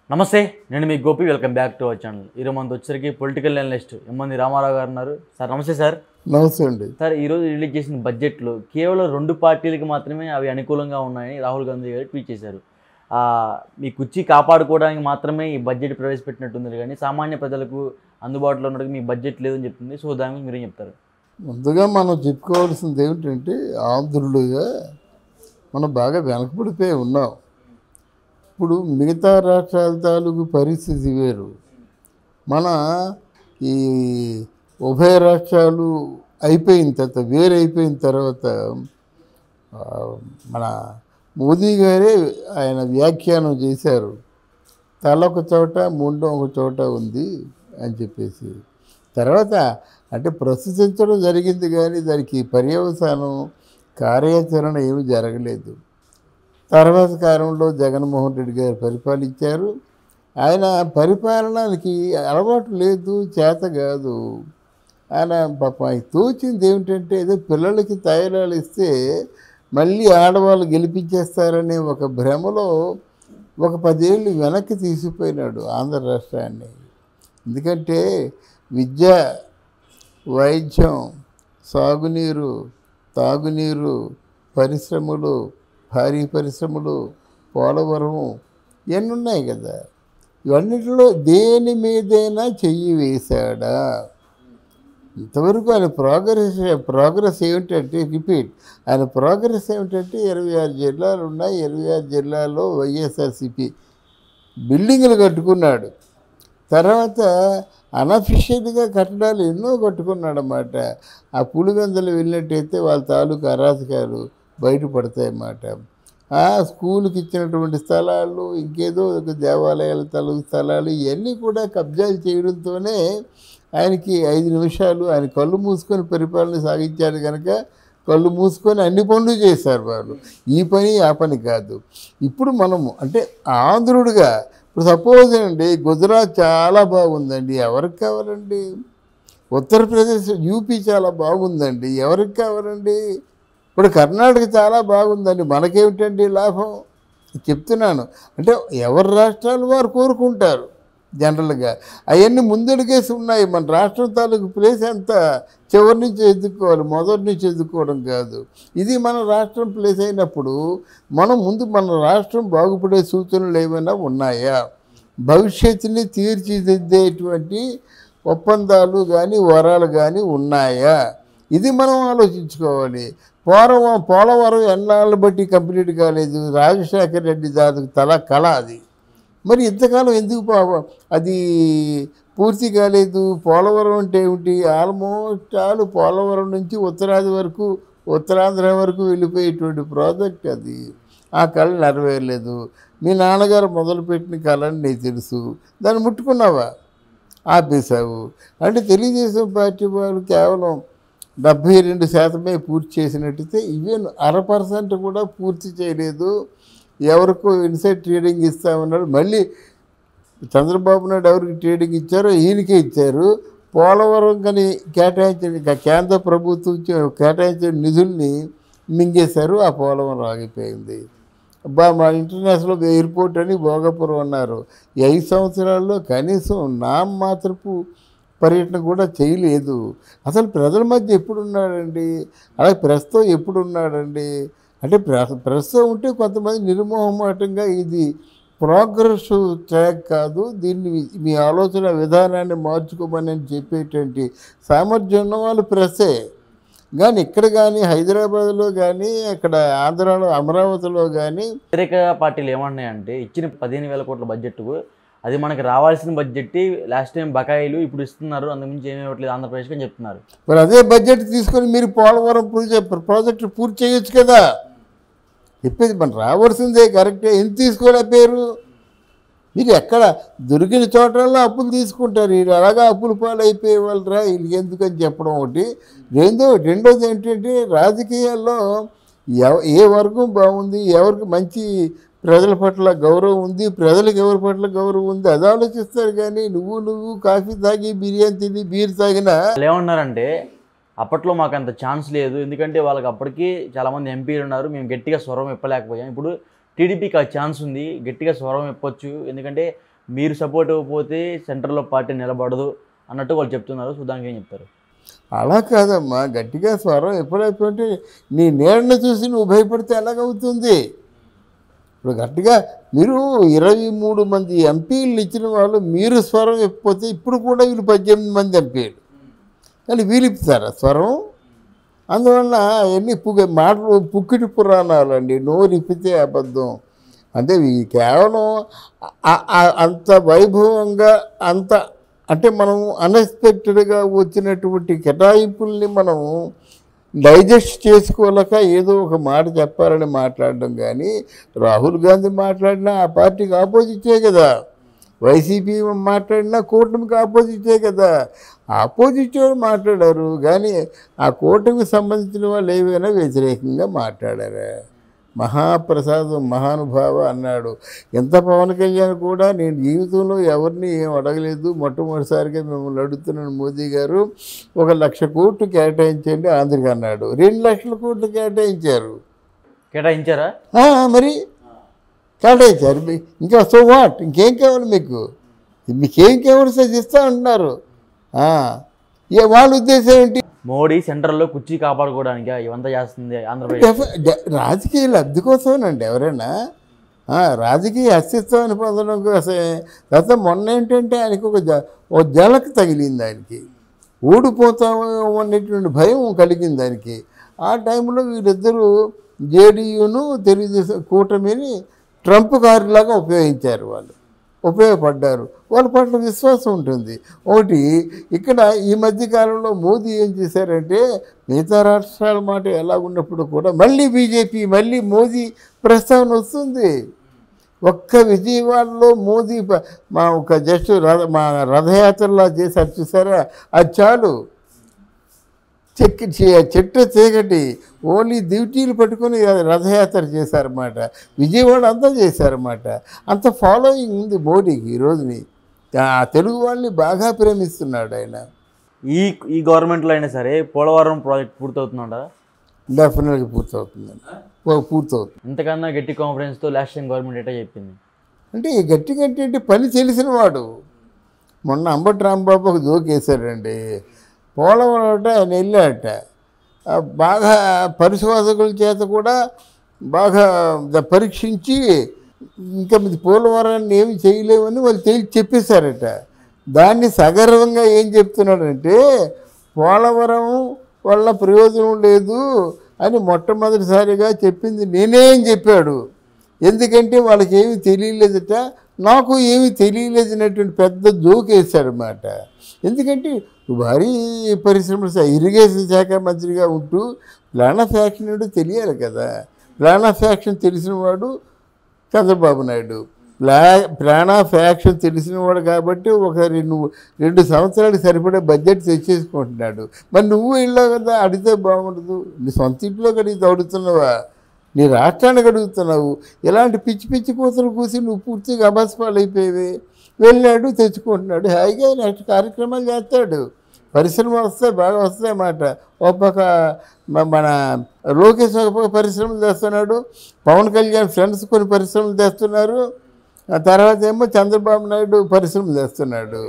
నమస్తే, నేను మీ Gopi. Welcome back to our channel. ఈరోజు మనతో వచ్చేసరికి పొలిటికల్ అనలిస్ట్ ఎమ్మంది రామారావు గారు ఉన్నారు. సార్ నమస్తే. సార్ నమస్తే అండి. సార్, ఈరోజు రిలీజ్ చేసిన బడ్జెట్లో కేవలం 2 పార్టీలకి మాత్రమే అవి అనుకూలంగా ఉన్నాయని రాహుల్ గాంధీ గారు ట్వీట్ చేశారు. మీ కుర్చీ కాపాడుకోవడానికి మాత్రమే ఈ బడ్జెట్ ప్రవేశపెట్టినట్టుంది, కానీ సామాన్య ప్రజలకు అందుబాటులో ఉన్నట్టుగా మీ బడ్జెట్ లేదని చెప్తుంది. సో దాని గురించి మీరేం చెప్తారు? ముందుగా మనం చెప్పుకోవాల్సింది ఏమిటంటే, ఆంధ్రులుగా మనం బాగా వెనకబడిపోయి ఉన్నాం. ఇప్పుడు మిగతా రాష్ట్రాల తాలూకు పరిస్థితి వేరు. మన ఈ ఉభయ రాష్ట్రాలు అయిపోయిన తర్వాత, వేరైపోయిన తర్వాత మన మోదీ గారే ఆయన వ్యాఖ్యానం చేశారు, తల ఒక చోట ముండం ఒక చోట ఉంది అని చెప్పేసి. తర్వాత అంటే ప్రస్తుతించడం జరిగింది, కానీ దానికి పర్యవసానం కార్యాచరణ ఏమీ జరగలేదు. తర్వాత కాలంలో జగన్మోహన్ రెడ్డి గారు పరిపాలించారు. ఆయన పరిపాలనకి అలవాటు లేదు, చేత కాదు. ఆయన పాపం తోచింది ఏమిటంటే, ఏదో పిల్లలకి తాయిలాలు ఇస్తే మళ్ళీ ఆడవాళ్ళు గెలిపించేస్తారనే ఒక భ్రమలో ఒక 10 ఏళ్ళు వెనక్కి తీసిపోయినాడు ఆంధ్ర రాష్ట్రాన్ని. ఎందుకంటే విద్య, వైద్యం, సాగునీరు, తాగునీరు, పరిశ్రమలు, భారీ పరిశ్రమలు, పోలవరం ఇవన్నీ ఉన్నాయి కదా. ఇవన్నిటిలో దేని మీదైనా చెయ్యి వేశాడా? ఇంతవరకు ఆయన ప్రోగ్రెస్ ఏమిటంటే, రిపీట్, ఆయన ప్రోగ్రెస్ ఏమిటంటే 26 జిల్లాలు ఉన్నాయి. 26 జిల్లాల్లో వైఎస్ఆర్సీపీ బిల్డింగులు కట్టుకున్నాడు. తర్వాత అనఫిషియల్గా కట్టడాలు ఎన్నో కట్టుకున్నాడు అన్నమాట. ఆ పులివెందులు వెళ్ళినట్టయితే వాళ్ళ తాలూకు అరాచకాలు బయటపడతాయన్నమాట. ఆ స్కూల్కి ఇచ్చినటువంటి స్థలాలు, ఇంకేదో ఒక దేవాలయాల తాలూకు స్థలాలు, ఇవన్నీ కూడా కబ్జాలు చేయడంతోనే ఆయనకి 5 నిమిషాలు ఆయన కళ్ళు మూసుకొని పరిపాలన సాగించాడు. కనుక కళ్ళు మూసుకొని అన్ని పనులు చేశారు వాళ్ళు. ఈ పని ఆ పని కాదు. ఇప్పుడు మనము అంటే ఆంధ్రుడిగా, ఇప్పుడు సపోజ్ అండి, గుజరాత్ చాలా బాగుందండి, ఎవరికి కావాలండి? ఉత్తరప్రదేశ్, యూపీ చాలా బాగుందండి, ఎవరికి కావాలండి? ఇప్పుడు కర్ణాటక చాలా బాగుందండి, మనకేమిటండి లాభం? చెప్తున్నాను. అంటే ఎవరి రాష్ట్రాలు వారు కోరుకుంటారు జనరల్గా. అవన్నీ ముందడుగేసి ఉన్నాయి. మన రాష్ట్రం తాలూకు ప్లేస్ ఎంత చివరి నుంచి ఎదుర్కోవాలి, మొదటి నుంచి ఎదుర్కోవడం కాదు. ఇది మన రాష్ట్రం ప్లేస్ అయినప్పుడు మనం ముందు మన రాష్ట్రం బాగుపడే సూచనలు ఏమైనా ఉన్నాయా? భవిష్యత్తుని తీర్చిదిద్దేటువంటి ఒప్పందాలు కానీ వరాలు కానీ ఉన్నాయా? ఇది మనం ఆలోచించుకోవాలి. పోలవరం ఎన్నాళ్ళు బట్టి కంప్లీట్ కాలేదు. రాజశేఖర రెడ్డి దానికి కళ అది. మరి ఇంతకాలం ఎందుకు అది పూర్తి కాలేదు? పోలవరం అంటే ఏమిటి? ఆల్మోస్ట్ ఆల్ పోలవరం నుంచి ఉత్తరాంధ్ర వరకు వెళ్ళిపోయేటువంటి ప్రాజెక్ట్ అది. ఆ కళ నెరవేరలేదు. మీ నాన్నగారు మొదలుపెట్టిన కళని నీకు తెలుసు, దాన్ని ముట్టుకున్నావా? ఆపేశావు. అంటే తెలుగుదేశం పార్టీ వాళ్ళు కేవలం 72% పూర్తి చేసినట్టయితే, ఈవెన్ 1% కూడా పూర్తి చేయలేదు. ఎవరికో ఇన్సైడ్ ట్రేడింగ్ ఇస్తామన్నారు. మళ్ళీ చంద్రబాబు నాయుడు ఎవరికి ట్రేడింగ్ ఇచ్చారో ఈయనకే ఇచ్చారు. పోలవరం కానీ కేటాయించిన కేంద్ర ప్రభుత్వం కేటాయించిన నిధుల్ని మింగేశారు. ఆ పోలవరం ఆగిపోయింది. మా ఇంటర్నేషనల్ ఎయిర్పోర్ట్ అని భోగాపురం అన్నారు. 5 సంవత్సరాల్లో కనీసం నామమాత్రపు పర్యటన కూడా చేయలేదు. అసలు ప్రజల మధ్య ఎప్పుడున్నాడండి? అలాగే ప్రెస్తో ఎప్పుడున్నాడండి? అంటే ప్రెస్తో ఉంటే కొంతమంది నిర్మోహమాటంగా ఇది ప్రోగ్రెస్ ట్రాక్ కాదు, దీన్ని మీ ఆలోచన విధానాన్ని మార్చుకోమని చెప్పేటువంటి సామర్థ్యం ఉన్న వాళ్ళు ప్రెస్సే. కానీ ఇక్కడ కానీ హైదరాబాద్లో కానీ అక్కడ ఆంధ్రాలో అమరావతిలో కానీ వ్యతిరేక పార్టీలు ఏమన్నాయంటే, ఇచ్చిన 15,000 కోట్ల బడ్జెట్కు అది మనకి రావాల్సిన బడ్జెట్, లాస్ట్ టైం బకాయిలు ఇప్పుడు ఇస్తున్నారు, అంతకుమించి ఏమీ ఇవ్వట్లేదు ఆంధ్రప్రదేశ్కి అని చెప్తున్నారు. మరి అదే బడ్జెట్ తీసుకొని మీరు పోలవరం ప్రాజెక్టు పూర్తి చేయొచ్చు కదా. చెప్పేది మన రావాల్సిందే కరెక్టే. ఎందుకు తీసుకోలేకపోయారు? మీరు ఎక్కడ దొరికిన చోటల్లో అప్పులు తీసుకుంటారు. వీళ్ళు అలాగా అప్పులు పాలు అయిపోయే వాళ్ళరా, వీళ్ళకి ఎందుకని చెప్పడం ఒకటి. రెండోది ఏంటంటే, రాజకీయాల్లో ఏ వర్గం బాగుంది, ఎవరికి మంచి ప్రజల పట్ల గౌరవం ఉంది, ప్రజలకు ఎవరి పట్ల గౌరవం ఉంది, అది ఆలోచిస్తారు. కానీ నువ్వు కాఫీ తాగి బిర్యానీ తిని బీర్ తాగినా ఏమన్నారంటే, అప్పట్లో మాకు అంత ఛాన్స్ లేదు, ఎందుకంటే వాళ్ళకి అప్పటికి చాలామంది ఎంపీలు ఉన్నారు, మేము గట్టిగా స్వరం ఇప్పలేకపోయాం. ఇప్పుడు టీడీపీకి ఆ ఛాన్స్ ఉంది, గట్టిగా స్వరం ఇప్పొచ్చు, ఎందుకంటే మీరు సపోర్ట్ ఇవ్వకపోతే సెంటర్లో పార్టీ నిలబడదు అన్నట్టు వాళ్ళు చెప్తున్నారు. సో దానికి ఏం చెప్తారు? అలా కాదమ్మా, గట్టిగా స్వరం ఎప్పుడైపోతే నీ నీడను చూసి నువ్వు భయపడితే ఎలాగవుతుంది? ఇప్పుడు గట్టిగా మీరు 23 మంది ఎంపీలు ఇచ్చిన వాళ్ళు మీరు స్వరం ఇప్పపోతే ఇప్పుడు కూడా వీళ్ళు 18 మంది ఎంపీలు కానీ వీళ్ళు ఇప్పుతారా స్వరం? అందువల్ల అవన్నీ మాటలు పుక్కిటి పురాణాలు అండి. నోరు ఇప్పితే అబద్ధం. అంటే కేవలం అంత వైభవంగా అంత అంటే మనం అన్ఎక్స్పెక్టెడ్గా వచ్చినటువంటి కేటాయింపుల్ని మనం డైజెస్ట్ చేసుకోలేక ఏదో ఒక మాట చెప్పాలని మాట్లాడడం. కానీ రాహుల్ గాంధీ మాట్లాడినా ఆ పార్టీకి ఆపోజిటే కదా, వైసీపీ మాట్లాడినా కూటమికి ఆపోజిటే కదా. ఆపోజిట్ మాట్లాడారు కానీ ఆ కూటమికి సంబంధించిన వాళ్ళు ఏవైనా వ్యతిరేకంగా మాట్లాడారా? మహాప్రసాదం మహానుభావ అన్నాడు. ఎంత పవన్ కళ్యాణ్ కూడా నేను జీవితంలో ఎవరిని ఏం అడగలేదు, మొట్టమొదటిసారిగా మిమ్మల్ని అడుగుతున్నాను మోదీ గారు 1,00,000 కోట్లు కేటాయించండి ఆంధ్రకి అన్నాడు. 2,00,000 కోట్లు కేటాయించారా? మరి కేటాయించారు. ఇంకా సో వాట్, ఇంకేం కావాలి మీకేం కావాలి సార్ ఇస్తా అంటున్నారు. వాళ్ళ ఉద్దేశం ఏంటి? మోడీ సెంట్రల్లో కుర్చీ కాపాడుకోవడానికి ఇవంతా చేస్తుంది ఆంధ్రప్రదేశ్. రాజకీయ లబ్ధి కోసమేనండి. ఎవరైనా రాజకీయ అస్తిత్వాన్ని పొందడం కోసమే. తర్వాత మొన్న ఏంటంటే ఆయనకి ఒక జలక్ తగిలింది, ఆయనకి ఓడిపోతాము అనేటువంటి భయం కలిగింది ఆయనకి. ఆ టైంలో వీరిద్దరూ జేడీయూను తెలుగుదేశం కూటమిని ట్రంప్ కారులాగా ఉపయోగించారు. వాళ్ళు ఉపయోగపడ్డారు. వాళ్ళ పట్ల విశ్వాసం ఉంటుంది. ఒకటి ఇక్కడ ఈ మధ్యకాలంలో మోదీ ఏం చేశారంటే మిగతా రాష్ట్రాల మాట ఎలా ఉన్నప్పుడు కూడా మళ్ళీ బీజేపీ మళ్ళీ మోదీ ప్రస్తావన వస్తుంది. ఒక్క విజయవాడలో మోదీ మా ఒక జస్ట్ మా రథయాత్రలా చేశారు చూసారా, అది చాలు. చెట్టు చీకటి ఓన్లీ డ్యూటీలు పట్టుకొని రథయాత్ర చేశారన్నమాట. విజయవాడ అంతా చేశారన్నమాట. అంత ఫాలోయింగ్ ఉంది మోడీకి ఈ రోజుని. తెలుగు వాళ్ళని బాగా ప్రేమిస్తున్నాడు ఆయన. ఈ గవర్నమెంట్లో అయినా సరే పోలవరం ప్రాజెక్ట్ పూర్తవుతుందా? డెఫినెట్గా పూర్తవుతుంది. ఇంతకన్నా గట్టి కాన్ఫిడెన్స్తో లాస్ట్ టైం గవర్నమెంట్ ఎట్లా చెప్పింది అంటే గట్టి అంటే పని తెలిసిన వాడు. మొన్న అంబటి రాంబాబు ఒక జోకేశాడండి. పోలవరం ఆయన వెళ్ళాట, బాగా పరిశోధకుల చేత కూడా బాగా పరీక్షించి ఇంకా పోలవరాన్ని ఏమి చేయలేమని వాళ్ళు చెప్పేశారట. దాన్ని సగర్వంగా ఏం చెప్తున్నాడంటే పోలవరం వల్ల ప్రయోజనం లేదు అని మొట్టమొదటిసారిగా చెప్పింది నేనేం చెప్పాడు. ఎందుకంటే వాళ్ళకి ఏమీ తెలియలేదట, నాకు ఏమీ తెలియలేదనేటువంటి పెద్ద జోక్ వేశాడనమాట. ఎందుకంటే భారీ పరిశ్రమలు ఇరిగేషన్ శాఖ మంత్రిగా ఉంటూ ప్లాన్ ఆఫ్ యాక్షన్ ఏంటో తెలియాలి కదా. ప్లాన్ ఆఫ్ యాక్షన్ తెలిసినవాడు Chandrababu Naidu. Plan of action తెలిసినవాడు కాబట్టి ఒక 2 సంవత్సరాలకు సరిపడే బడ్జెట్ తెచ్చేసుకుంటున్నాడు. మరి నువ్వు వెళ్ళావు కదా, అడిగితే బాగుండదు. నీ సొంత ఇంట్లోకి అడుగుతున్నావా, నీ రాష్ట్రానికి అడుగుతున్నావు. ఇలాంటి పిచ్చి పిచ్చి కూతురు కూసి నువ్వు పూర్తిగా అభస్పాలు అయిపోయేవి. వెళ్ళాడు, తెచ్చుకుంటున్నాడు, హాయిగా నెక్స్ట్ కార్యక్రమాలు చేస్తాడు. పరిశ్రమలు వస్తాయి, బాగా వస్తాయన్నమాట. ఒక పక్క మన లోకేష్ ఒక పక్క పరిశ్రమలు తెస్తున్నాడు, పవన్ కళ్యాణ్ ఫ్రెండ్స్ కొన్ని పరిశ్రమలు తెస్తున్నారు, ఆ తర్వాత ఏమో చంద్రబాబు నాయుడు పరిశ్రమలు తెస్తున్నాడు.